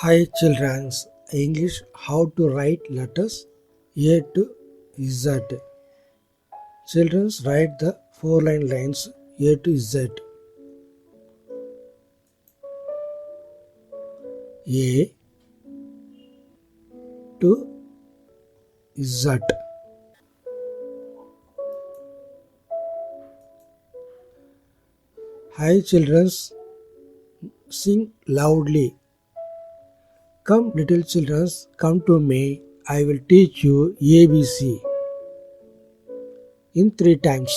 Hi childrens, English how to write letters A to Z. Children write the 4-line lines A to Z. A to Z. Hi children, sing loudly. Come little children, come to me. I will teach you ABC in 3 times.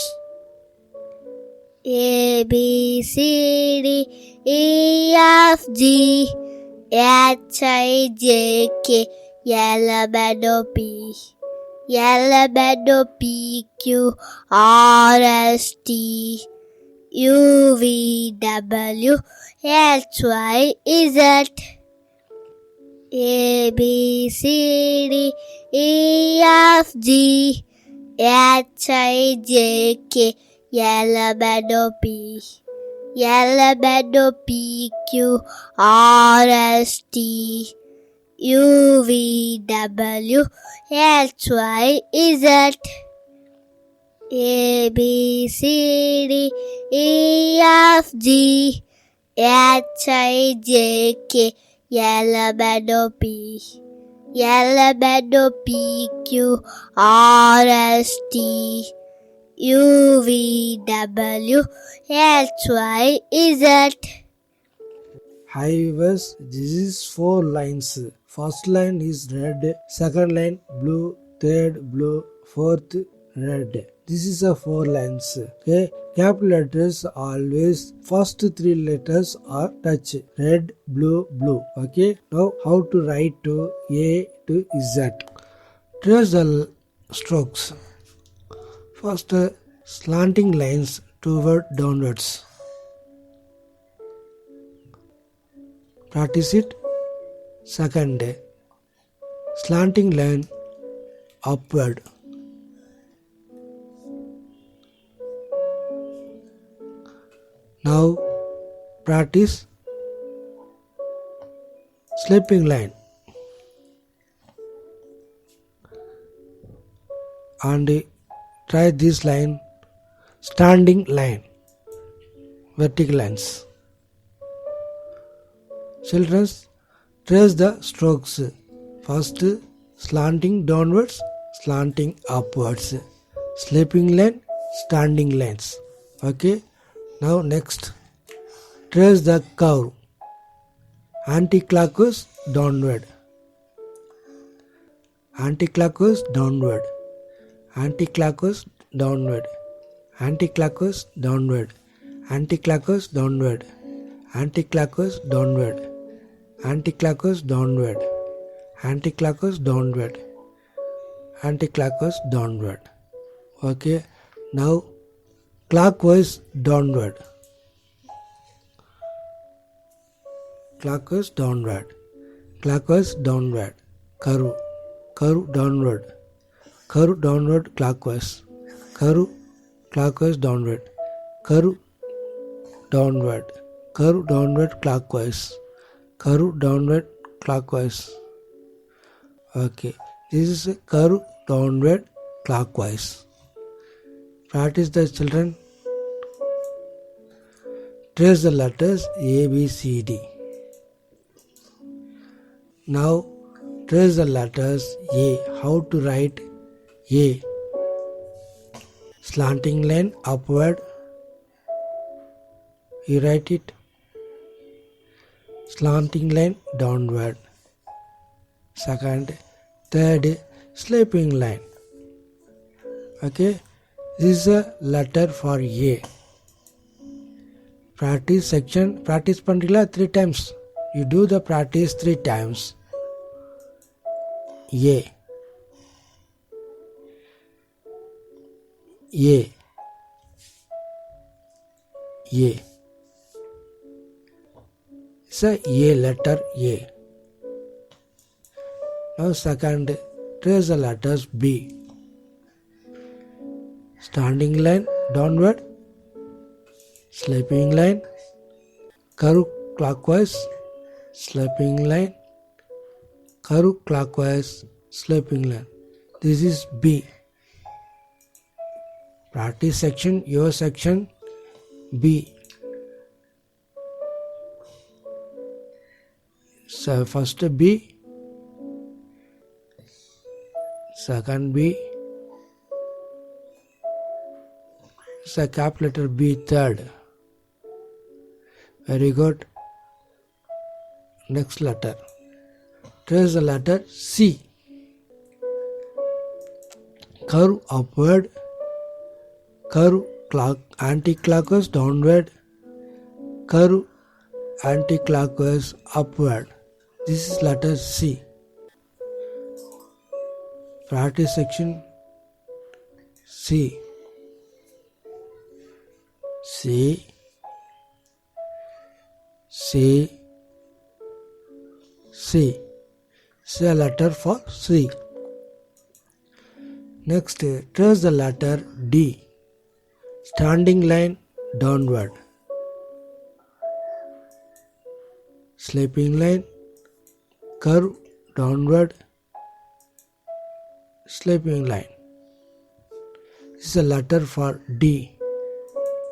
A B C D E F G H I J K L M N O P Q R S T U V W X Y Z. A B C D E F G H I J K L M N O P Q R S T U V W X Y Z. A B C D E F G H I J K L M N O P Q R S T U V W X Y Z. Hi viewers, this is 4 lines. First line is red, second line blue, third blue, fourth red. This is a 4 lines. Okay, capital letters always first 3 letters are touch. Red, blue, blue. Okay, now how to write to A to Z. Trace the strokes. First, slanting lines toward downwards. Practice it. Second, slanting line upward. Now practice sloping line and try this line standing line, vertical lines. Children, trace the strokes. First, slanting downwards, slanting upwards, sloping line, standing lines. Okay, now next, trace the curve, anti-clockwise downward, anti-clockwise downward, anti-clockwise downward, anti-clockwise downward, anti-clockwise downward, anti-clockwise downward, anti-clockwise downward, anti-clockwise downward, anti-clockwise downward. Okay, now clockwise downward, clockwise downward, clockwise downward, curve, curve downward, curve downward clockwise, curve clockwise downward, curve downward, curve downward clockwise, curve downward clockwise. Okay, this is a curve downward clockwise. Practice the children. Trace the letters A, B, C, D. Now trace the letters A. How to write A? Slanting line upward. You write it. Slanting line downward. Second, third, sloping line. Okay, this is a letter for A. Practice section, practice pantila 3 times. You do the practice 3 times. A. A. A. It's a letter A. Now second, trace the letters B. Standing line downward, sloping line, curve clockwise, sloping line, curve clockwise, sloping line. This is B. Practice section, your section, B. So first B, second B, so cap letter B third. Very good. Next letter. Trace the letter C. Curve upward, curve anti-clockwise downward, curve anti-clockwise upward. This is letter C. Practice section C. C. C. C. Say a letter for C. Next, trace the letter D. Standing line downward. Sloping line, curve downward, sloping line. This is a letter for D.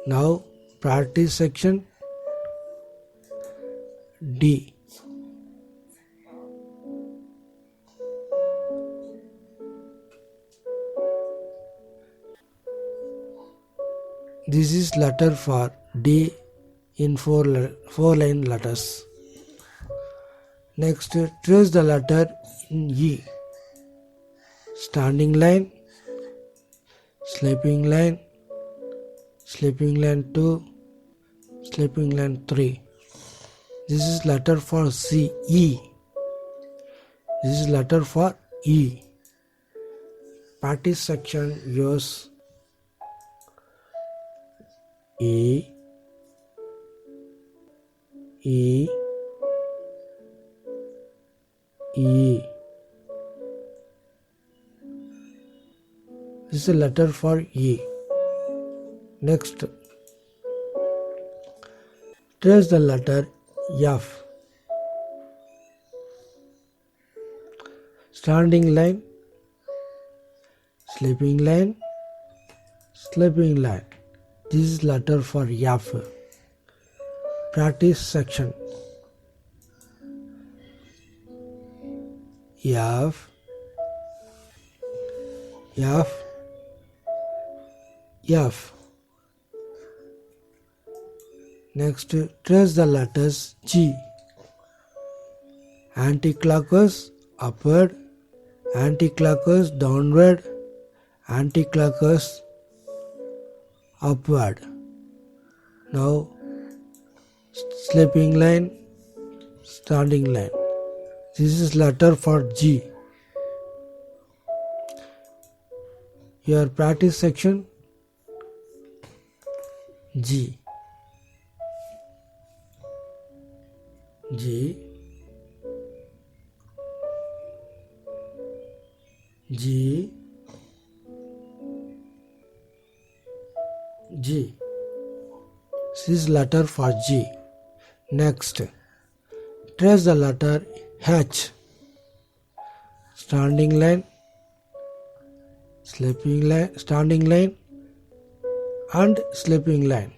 Now, practice section D. This is letter for D in four line letters. Next, trace the letter in E. Standing line, sloping line 2, sloping line 3. This is letter for C, E. This is letter for E. Practice section use E, E, E. This is a letter for E. Next, trace the letter F. Standing line, sloping line, sloping line. This is letter for F. Practice section. F, F, F. Next, trace the letters G. Anti-clockwise upward, anti-clockwise downward, anti-clockwise upward. Now, sloping line, standing line. This is letter for G. Your practice section G. G. G. G. This is letter for G. Next, trace the letter H. Standing line, sloping line, standing line and sloping line.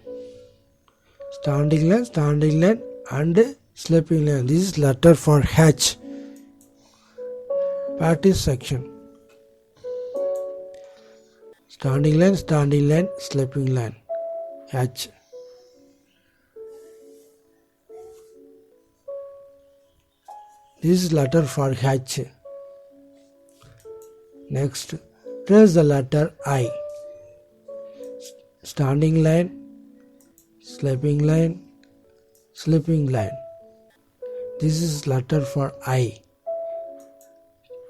Standing line and sloping line. This is letter for H. Practice section. Standing line, sloping line. H. This is letter for H. Next, trace the letter I. Standing line, sloping line, sloping line. This is letter for I.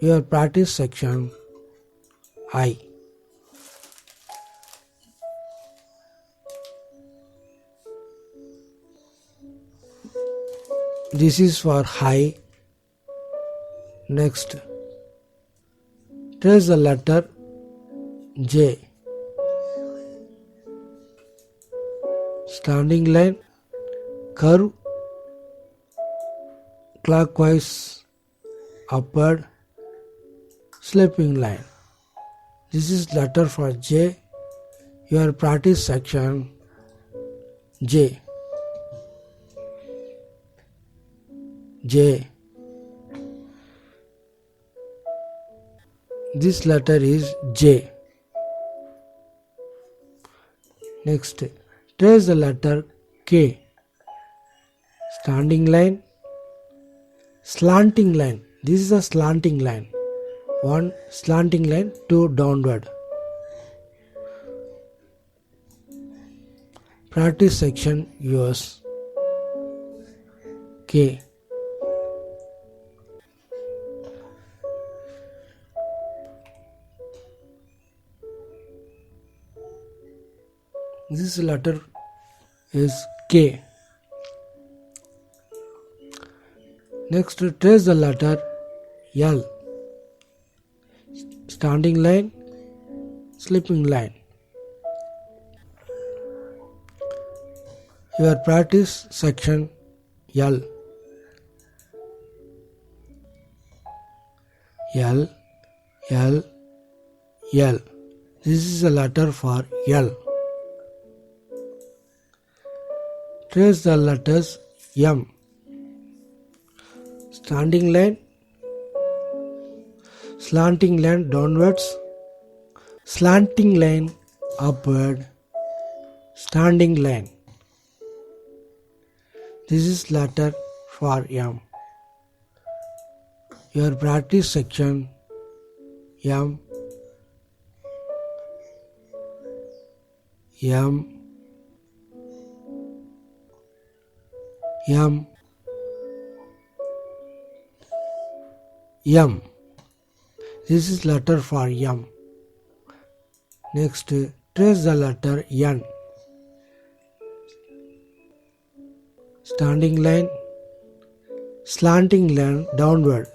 Your practice section I. This is for high. Next, trace the letter J. Standing line, curve clockwise upward, sleeping line. This is letter for J. Your practice section J. J. This letter is J. Next, trace the letter K. Standing line, slanting line. This is a slanting line. One slanting line, two downward. Practice section yours. K. This letter is K. Next, trace the letter L. Standing line, sleeping line. Your practice section L. L. L. L. This is a letter for L. Trace the letters M. Standing line, slanting line downwards, slanting line upward, standing line. This is letter for M. Your practice section M. M. M. M. This is letter for M. Next, trace the letter N. Standing line, slanting line downward,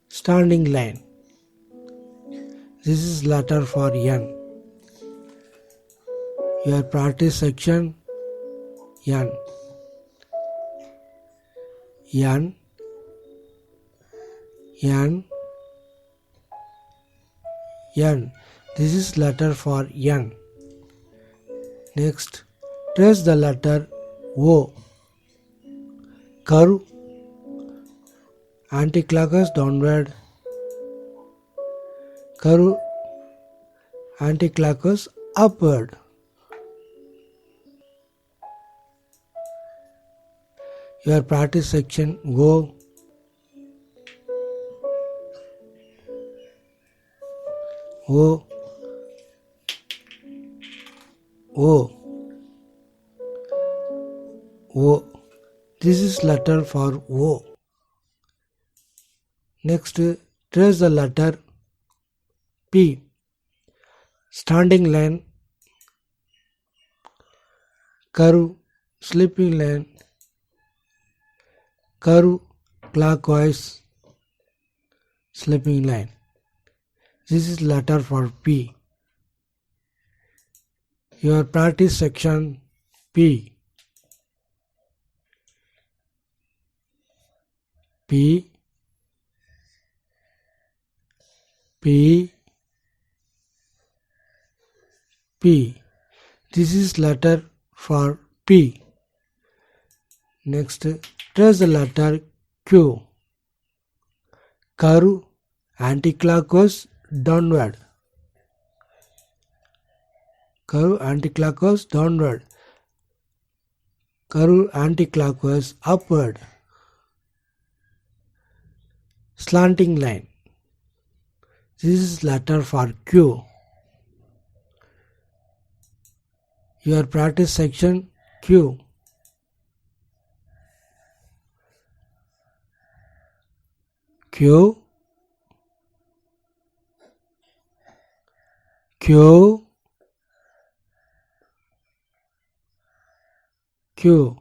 standing line. This is letter for N. Your practice section N. N. N. N. This is letter for N. Next, trace the letter O. Curve, anti-clockwise downward, curve, anti-clockwise upward. Your practice section O. O. O. O. This is letter for O. Next, trace the letter P. Standing line, curve, sleeping line, curve, clockwise, sleeping line. This is letter for P. Your practice section P. P. P. P. This is letter for P. Next, trace the letter Q. Curve, anti-clockwise, downward. Curve, anti-clockwise, downward. Curve, anti-clockwise, upward. Slanting line. This is letter for Q. Your practice section Q. Q. Q. Q.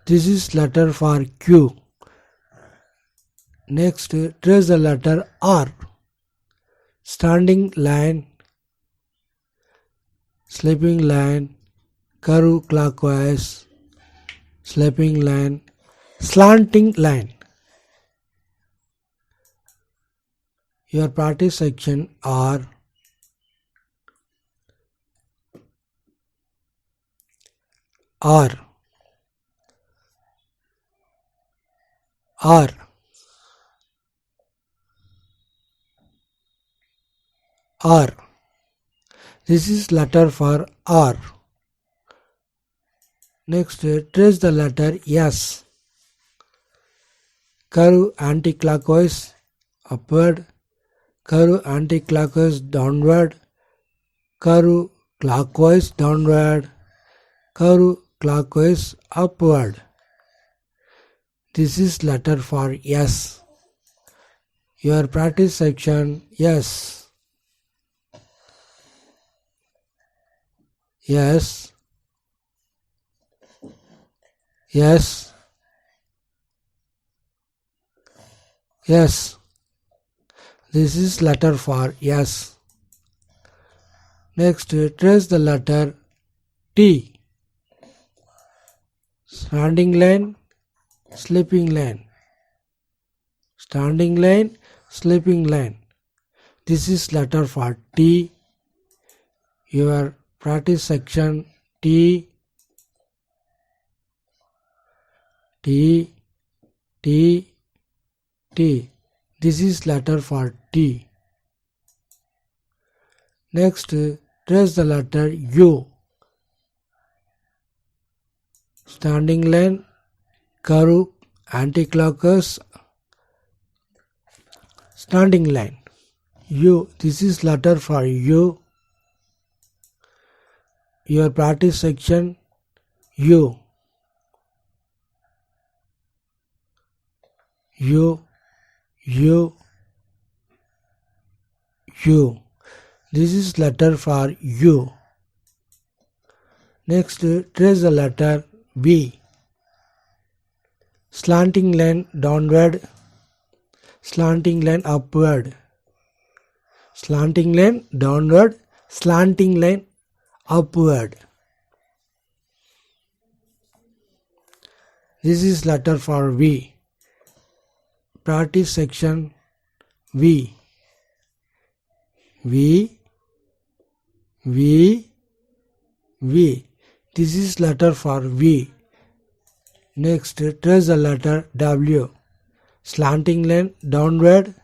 This is letter for Q. Next, trace the letter R. Standing line, sleeping line, curve clockwise, sleeping line, slanting line. Your practice section are R, R, R. This is letter for R. Next, trace the letter S. Curve anti-clockwise upward, curve anti-clockwise downward, curve clockwise downward, curve clockwise upward. This is letter for S. Your practice section S. Yes. Yes. Yes. This is letter for S. Next, trace the letter T. Standing line, slipping line. Standing line, slipping line. This is letter for T. Your practice section T, T, T, T. This is letter for T. Next, trace the letter U. Standing line, curve, anti-clockwise, standing line. U. This is letter for U. Your practice section U. U, U, U. This is letter for U. Next, trace the letter B. Slanting line downward, slanting line upward, slanting line downward, slanting line upward. This is letter for V. Practice section V. V, V, V. This is letter for V. Next, trace the letter W. Slanting line downward,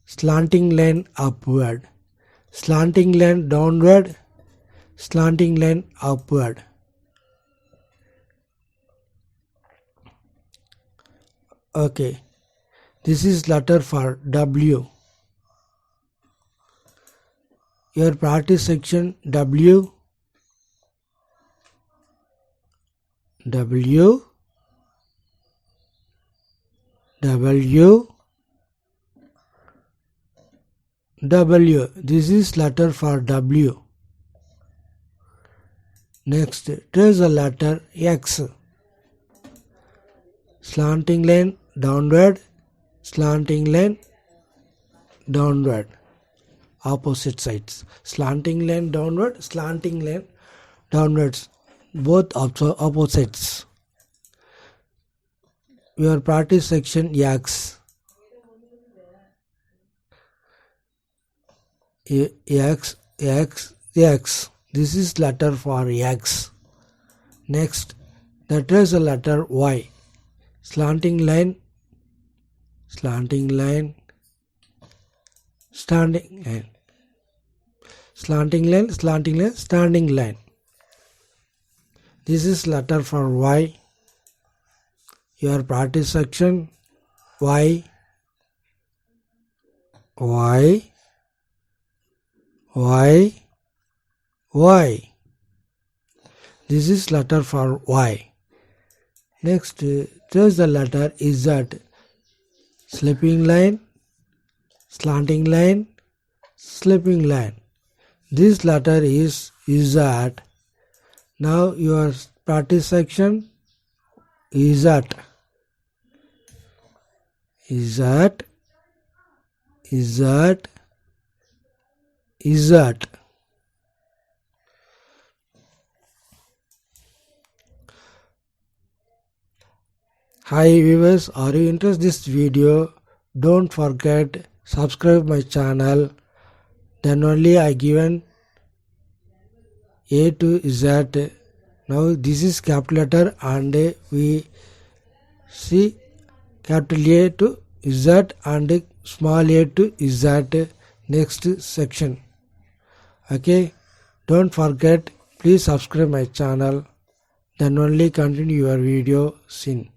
slanting line upward, slanting line downward, slanting line upward. Okay, this is letter for W. Your practice section W, W, W, W. This is letter for W. Next, trace the letter X. Slanting line downward, slanting line downward. Opposite sides. Slanting line downward, slanting line downwards. Both opposites. Your practice section X. X, X, X. This is letter for X. Next, trace the letter Y. Slanting line, slanting line, standing line. Slanting line, slanting line, standing line. This is letter for Y. Your practice section Y, Y, Y, Y. This is letter for Y. Next, trace the letter Z. Slipping line, slanting line, slipping line. This letter is Z. Now your practice section Z, Z, Z, Z. Hi viewers, are you interested in this video? Don't forget subscribe my channel, then only I given A to Z. Now this is capital letter and we see capital A to Z and small a to Z next section. Okay, don't forget, please subscribe my channel, then only continue your video soon.